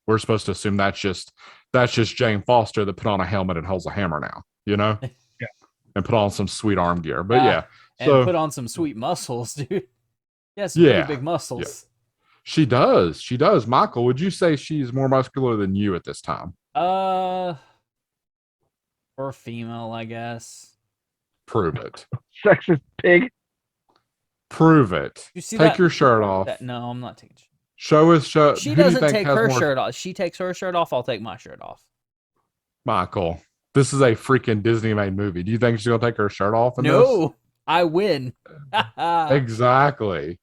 we're supposed to assume that's just Jane Foster that put on a helmet and holds a hammer now, Yeah. and put on some sweet arm gear. But Yeah, yeah, and so put on some sweet muscles, dude. Yeah, some pretty yeah, big yeah, muscles. she does. She does. Michael, would you say she's more muscular than you at this time? Uh, or female, I guess. Prove it. Sexist pig. Prove it. You see Take that? your shirt That off. no, I'm not taking. Show us. She Who do you doesn't think take has her more? shirt off. She takes her shirt off. I'll take my shirt off. Michael, this is a freaking Disney made movie. Do you think she's gonna take her shirt off in this? No, I win. Exactly.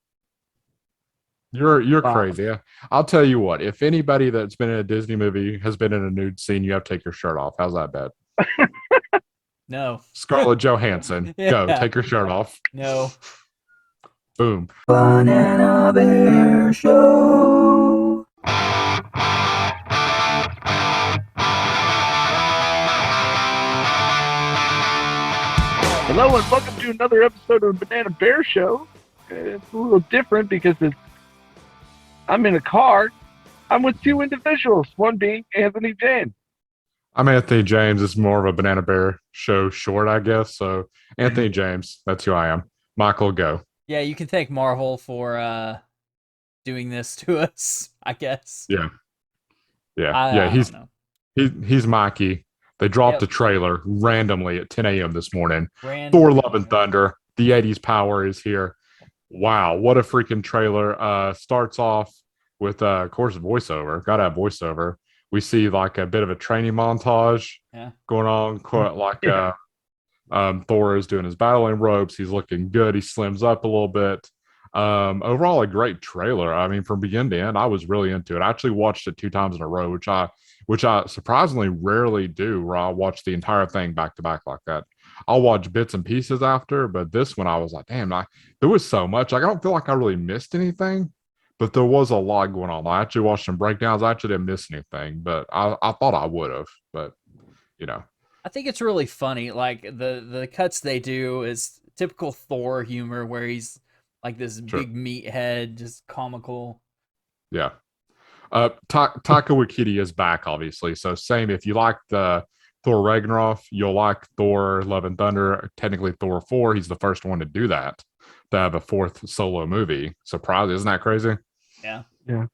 You're Wow. crazy. I'll tell you what. If anybody that's been in a Disney movie has been in a nude scene, you have to take your shirt off. How's that bet? No. Scarlett Johansson, go Yeah. take your shirt off. No. Boom. Banana Bear Show. Hello and welcome to another episode of the Banana Bear Show. It's a little different because I'm in a car. I'm with two individuals, one being Anthony James. I'm Anthony James. It's more of a Banana Bear Show short, I guess. So Anthony James, that's who I am. Michael, go. Yeah, you can thank Marvel for doing this to us, I guess. Yeah. Yeah. I Yeah. don't know. He's Mikey. They dropped Yep. a trailer randomly at 10 a.m. this morning. Random. Thor Love and Thunder. The 80s power is here. Wow, what a freaking trailer. Starts off with of course voiceover. Gotta have voiceover. We see like a bit of a training montage Yeah. going on, Yeah. Thor is doing his battling ropes. He's looking good. He slims up a little bit. Overall, a great trailer. I mean, from beginning to end, I was really into it. I actually watched it 2 times in a row, which I surprisingly rarely do, where I watch the entire thing back to back like that. I'll watch bits and pieces after, but this one I was like, damn, there was so much. Like, I don't feel like I really missed anything, but there was a lot going on. I actually watched some breakdowns. I actually didn't miss anything, but I thought I would have. But you know, I think it's really funny. Like the cuts they do is typical Thor humor, where he's like this Sure. big meathead, just comical. yeah. Taika Waititi is back, obviously. So same. If you like the Thor Ragnarok, you'll like Thor Love and Thunder. Technically, Thor 4. He's the first one to do that, to have a fourth solo movie. Surprise! Isn't that crazy? Yeah. Yeah.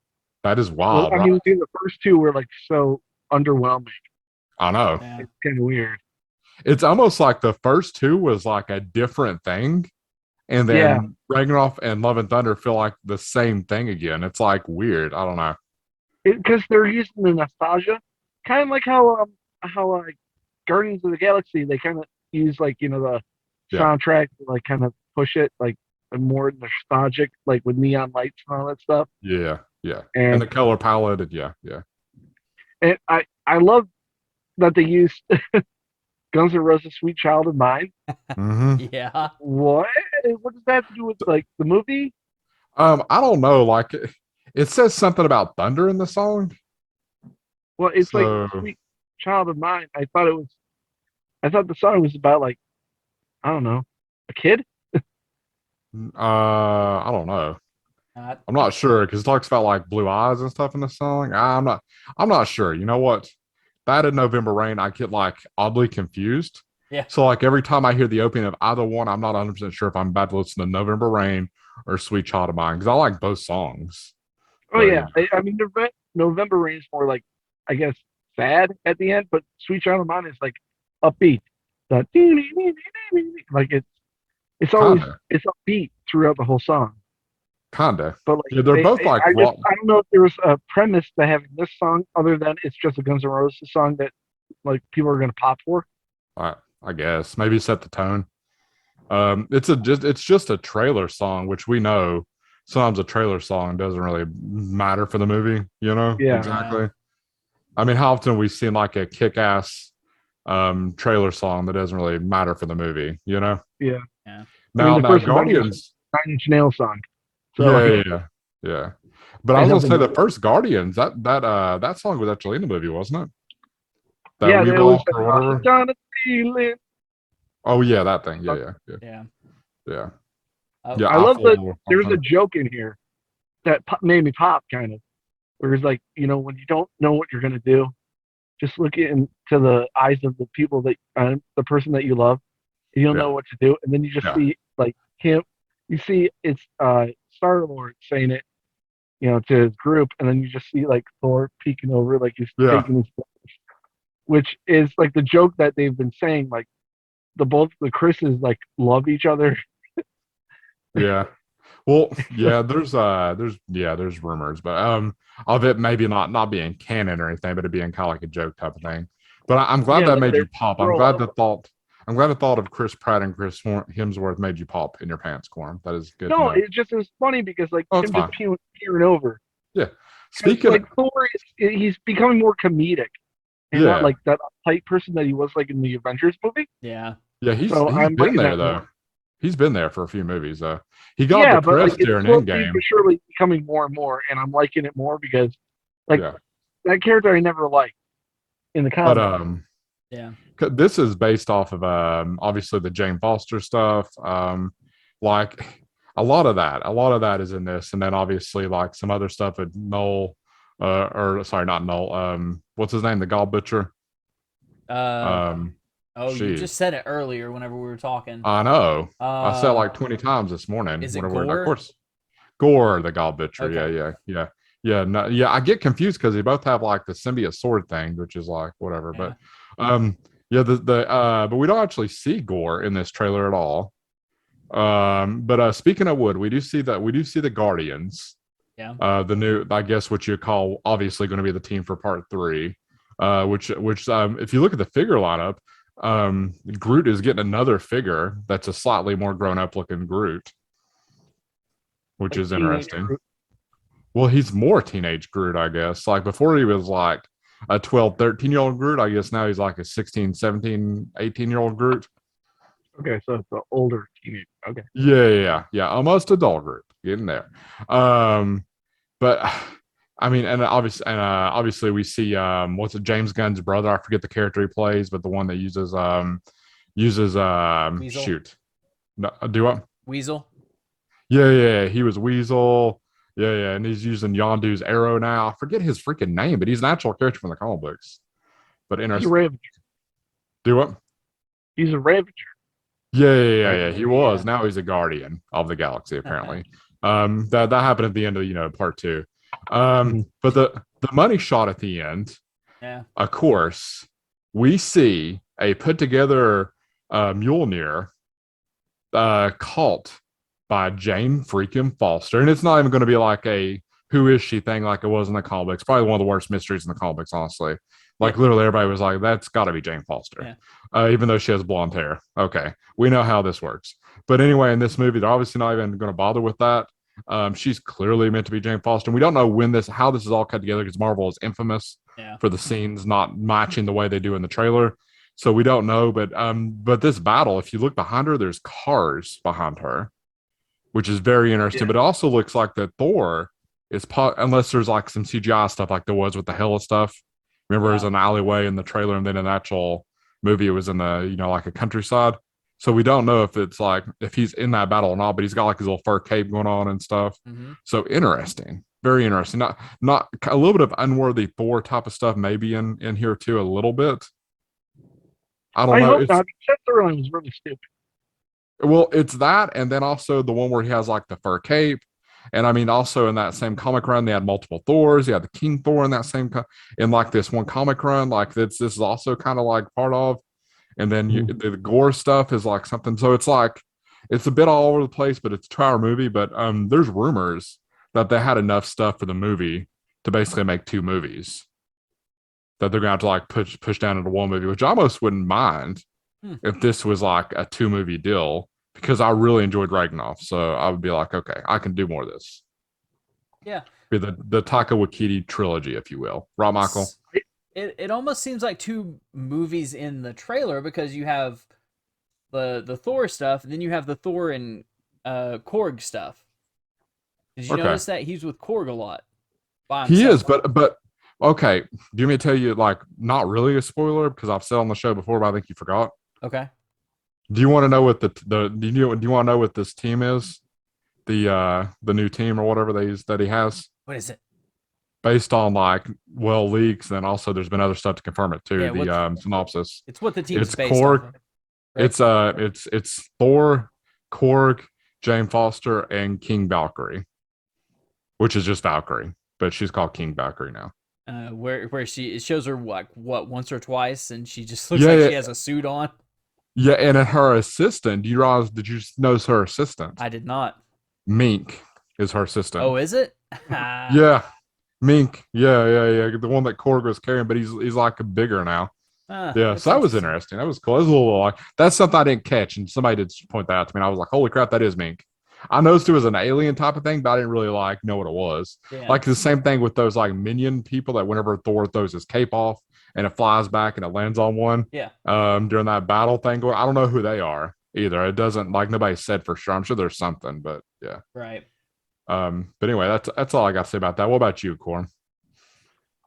That is Well, wild. I mean, the first two were like so underwhelming. I know. Yeah. It's kind of weird. It's almost like the first two was like a different thing, and then Yeah. Ragnarok and Love and Thunder feel like the same thing again. It's like weird. I don't know. Because they're using the nostalgia, kind of like how Guardians of the Galaxy, they kind of use like the Yeah. soundtrack to like kind of push it like more nostalgic, like with neon lights and all that stuff. Yeah, yeah. And And the color palette, and yeah. and I love that they used Guns N' Roses' "Sweet Child of Mine." Mm-hmm. Yeah. What does that have to do with like the movie? I don't know. Like it says something about thunder in the song. Well, it's So- like "Sweet Child of Mine." I thought the song was about like, I don't know, a kid. I don't know. Uh, I'm not sure because it talks about like blue eyes and stuff in the song. I'm not sure. You know what? That and November Rain, I get like oddly confused. Yeah. So like every time I hear the opening of either one, I'm not 100% sure if I'm about to listen to November Rain or Sweet Child of Mine because I like both songs. Oh But, yeah, I mean November Rain is more like, I guess, sad at the end, but "Sweet Child of Mine" is like upbeat. That like it's always Kinda. it's upbeat throughout the whole song. Kinda. But like Yeah, they're both like I rock. don't know if there was a premise to having this song other than it's just a Guns N' Roses song that like people are gonna pop for. I guess maybe set the tone. It's just a trailer song, which we know sometimes a trailer song doesn't really matter for the movie. You know, Yeah. exactly. I mean, how often we've seen like a kick-ass trailer song that doesn't really matter for the movie. You know. Yeah. Yeah. Now, the first Avengers Guardians. 9 Inch Nail song. So Yeah. But I was gonna say the first Guardians that song was actually in the movie, wasn't it? That yeah, We it was Walk or whatever. Gonna Feel It. Oh yeah, that thing. Yeah. yeah. Yeah. Oh, Yeah. I love feel there's a more- joke in here that made me pop kind of. Whereas, like, when you don't know what you're gonna do, just look into the eyes of the people that the person that you love, and you'll Yeah. know what to do. And then you just Yeah. see like him. You see it's Star Lord saying it, to his group, and then you just see like Thor peeking over, like he's Yeah. taking his, which is like the joke that they've been saying, like the Chris's like love each other. Yeah. Well, yeah, there's rumors, but of it maybe not being canon or anything, but it being kind of like a joke type of thing. But I'm glad Yeah, that like made they you pop. grow up. I'm glad the thought of Chris Pratt and Chris Hemsworth made you pop in your pants, Corn. That is good to No, know. it's funny because like Oh, it's him just fine. peering over. Yeah. Because Speaking like Thor he's becoming more comedic and not yeah. like that uptight person that he was like in the Avengers movie. Yeah. Yeah, So he's I'm been liking there that though. more. He's been there for a few movies though. He got Yeah, but like depressed it's during slowly Endgame. but surely becoming more and more, and I'm liking it more because like Yeah. that character I never liked in the But comics. Yeah. this is based off of obviously the Jane Foster stuff. Like a lot of that is in this, and then obviously like some other stuff with Noel, or sorry, not Noel. What's his name? The God Butcher. Uh Um, oh, you she. just said it earlier whenever we were talking. I know. I said it Uh like 20 times this morning. is it Whenever, of Gore? course, Gore, the God Butcher. Yeah, Okay. yeah, yeah, yeah. No, yeah. I get confused because they both have like the symbiote sword thing, which is like whatever. Yeah. But yeah, but we don't actually see Gore in this trailer at all. But speaking of wood, we do see the Guardians. Yeah. The new, I guess, what you call obviously going to be the team for part three. Which if you look at the figure lineup, Groot is getting another figure that's a slightly more grown up looking Groot, which Like is teenage interesting. Groot. Well, he's more teenage Groot, I guess. Like before he was like a 12, 13-year-old Groot. I guess now he's like a 16, 17, 18-year-old Groot. Okay, so it's the older teenage. Okay. Yeah. Almost adult Groot. Getting there. But I mean, obviously we see what's it, James Gunn's brother. I forget the character he plays, but the one that uses Weasel. shoot. No, do what? Weasel. Yeah. He was Weasel. Yeah, and he's using Yondu's arrow now. I forget his freaking name, but he's an actual character from the comic books. But He's a interesting. Ravager. Do what? He's a Ravager, Yeah. right? Yeah. He was. Yeah. Now he's a guardian of the galaxy, apparently. That happened at the end of part two. Mhm. But the money shot at the end, Yeah. of course, we see a put together Mjolnir cult by Jane freaking Foster. And it's not even going to be like a who is she thing like it was in the comics. Probably one of the worst mysteries in the comics, honestly. Like literally everybody was like, that's got to be Jane Foster. Yeah. Even though she has blonde hair. Okay. We know how this works. But anyway, in this movie, they're obviously not even going to bother with that. She's clearly meant to be Jane Foster. And we don't know how this is all cut together because Marvel is infamous Yeah. for the scenes not matching the way they do in the trailer. So we don't know. But this battle, if you look behind her, there's cars behind her, which is very interesting. Yeah. But it also looks like that Thor is unless there's like some CGI stuff like there was with the Hela stuff. Remember, it was Yeah. an alleyway in the trailer, and then in the actual movie, it was in the like a countryside. So we don't know if it's like if he's in that battle or not. But he's got like his little fur cape going on and stuff. Mm-hmm. So interesting, very interesting. Not a little bit of unworthy Thor type of stuff, maybe in here too a little bit. I don't I know. hope It's not. Seth Rogen was really stupid. Well, it's that, and then also the one where he has like the fur cape, and I mean, also in that same comic run, they had multiple Thors. He had the King Thor in that in like this one comic run. Like this is also kind of like part of, and then the gore stuff is like something. So it's like it's a bit all over the place, but it's a 2 hour movie. But there's rumors that they had enough stuff for the movie to basically make 2 movies that they're gonna have to like push down into 1 movie, which I almost wouldn't mind if this was like a 2 movie deal because I really enjoyed Ragnarok. So I would be like, okay, I can do more of this. Yeah. Be the Taika Waititi trilogy, if you will. Right, Michael? It almost seems like 2 movies in the trailer because you have the Thor stuff, and then you have the Thor and Korg stuff. Did you notice that he's with Korg a lot by himself? He is, but okay. Do you want me to tell you like not really a spoiler because I've said on the show before, but I think you forgot. Okay. Do you want to know what do you want to know what this team is? The new team or whatever that he has. What is it? based on like leaks, and also there's been other stuff to confirm it too. Yeah, The synopsis. it's what the team's It's based off Korg. of. Right? It's Thor, Korg, Jane Foster, and King Valkyrie, which is just Valkyrie, but she's called King Valkyrie now. Where it shows her what once or twice, and she just looks Yeah, like yeah, she has a suit on. yeah. And her assistant. Do you realize? Did you notice her assistant? I did not. Mink is her assistant. Oh, is it? Yeah, Mink. Yeah. The one that Korg was carrying, but he's like bigger now. Yeah, That's so that was interesting. interesting. That was cool. That was a little like that's something I didn't catch, and somebody did point that out to me. And I was like, "Holy crap, that is Mink." I noticed it was an alien type of thing, but I didn't really like know what it was. Yeah. Like the same thing with those like minion people that whenever Thor throws his cape off and it flies back and it lands on one. Yeah. During that battle thing, I don't know who they are either. It doesn't like nobody said for sure. I'm sure there's something, but yeah. Right. But anyway, that's all I got to say about that. What about you, Corn?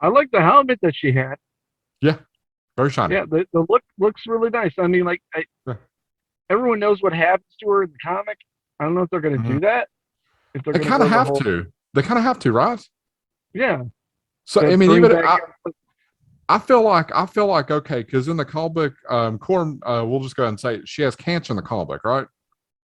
I like the helmet that she had. Yeah, very shiny. Yeah, the look looks really nice. I mean, like Yeah. everyone knows what happens to her in the comic. I don't know if they're going to do that. If they're They going kind of go the have whole, to. They kind of have to, right? yeah. So to I mean, bring even back- I feel like okay, because in the comic book, Corn, we'll just go ahead and say she has cancer in the comic book, right?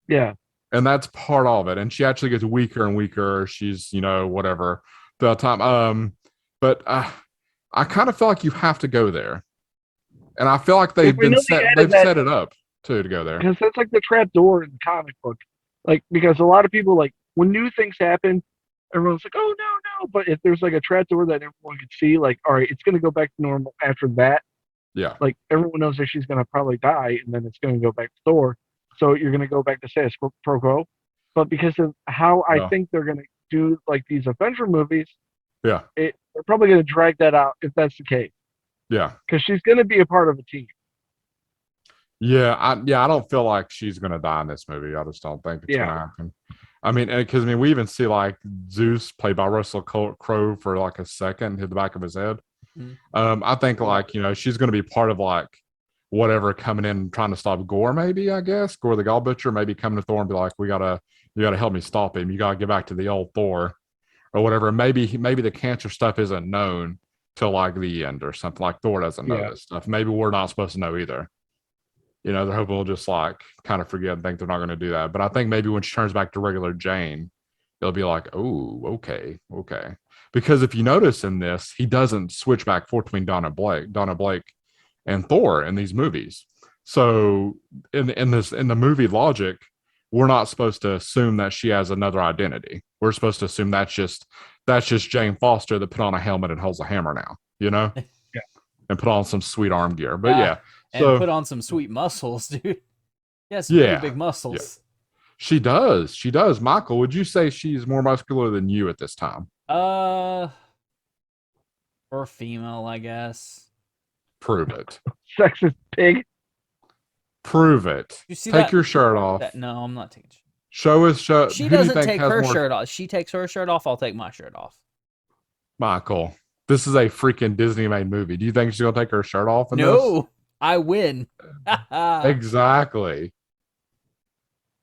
yeah, And that's part of it. And she actually gets weaker and weaker. She's whatever throughout time. But I kind of feel like you have to go there, and I feel like we know they added they've that- set it up too to go there. because that's like the trap door in the comic book. Like because a lot of people like when new things happen, everyone's like, oh no. But if there's like a trap door that everyone could see, like all right, it's going to go back to normal after that. Yeah, Like everyone knows that she's going to probably die, and then it's going to go back to Thor. So you're going to go back to status quo. But because of how I Yeah. think they're going to do like these Avenger movies, yeah, they're probably going to drag that out if that's the case. yeah. Because she's going to be a part of a team. Yeah, I don't feel like she's gonna die in this movie. I just don't think it's Yeah. gonna happen. I mean, because we even see like Zeus played by Russell Crowe for like a second, hit the back of his head. Mhm. I think like she's gonna be part of like whatever coming in and trying to stop Gore, maybe I guess Gore the God Butcher, maybe coming to Thor and be like, you gotta help me stop him. You gotta get back to the old Thor or whatever. Maybe the cancer stuff isn't known till like the end or something. Like Thor doesn't know this stuff. Maybe we're not supposed to know either. They're hoping we'll just like kind of forget and think they're not going to do that. But I think maybe when she turns back to regular Jane, it'll be like, oh, okay. Because if you notice in this, he doesn't switch back forth between Donna Blake and Thor in these movies. So in the movie logic, we're not supposed to assume that she has another identity. We're supposed to assume that's just Jane Foster that put on a helmet and holds a hammer now, Yeah. and put on some sweet arm gear. But yeah. And So put on some sweet muscles, dude. Yeah, some pretty big muscles. she does. Michael, would you say she's more muscular than you at this time? Or female, I guess. Prove it. Sexist pig. Prove it. You see Take that- your shirt off. No, I'm not taking. Show us. She who do you doesn't think take has her more- shirt off. She takes her shirt off. I'll take my shirt off. Michael, this is a freaking Disney made movie. Do you think she's gonna take her shirt off? In No, I win. this? Exactly.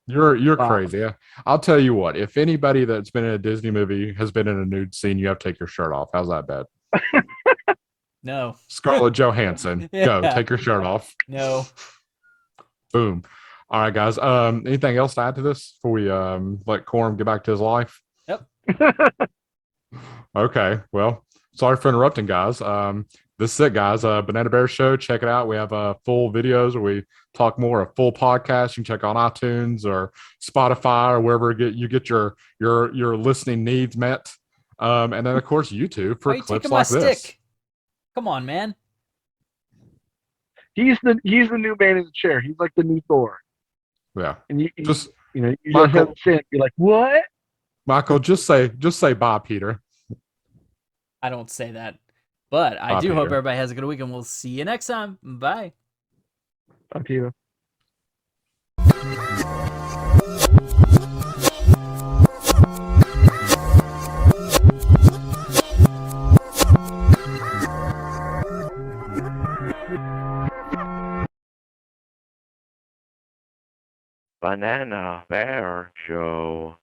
You're Wow. crazy. I'll tell you what. If anybody that's been in a Disney movie has been in a nude scene, you have to take your shirt off. How's that bad? No, Scarlett Johansson, go Yeah. take your shirt off. no. Boom. All right, guys. Anything else to add to this before we let Corm get back to his life? Yep. Okay. Well, sorry for interrupting, guys. This is it, guys. Banana Bear Show. Check it out. We have full videos where we talk more, a full podcast. You can check on iTunes or Spotify or wherever you get your listening needs met. And then of course YouTube for Why are you clips taking my like this. stick? Come on, man. He's the new man in the chair. He's like the new Thor. Yeah. And you Just just Michael- have to say it. Be like, what? Michael, just say bye, Peter. I don't say that. But I Bye, do hope Peter. everybody has a good week, and we'll see you next time. Bye. Talk to you. Banana Bear Show.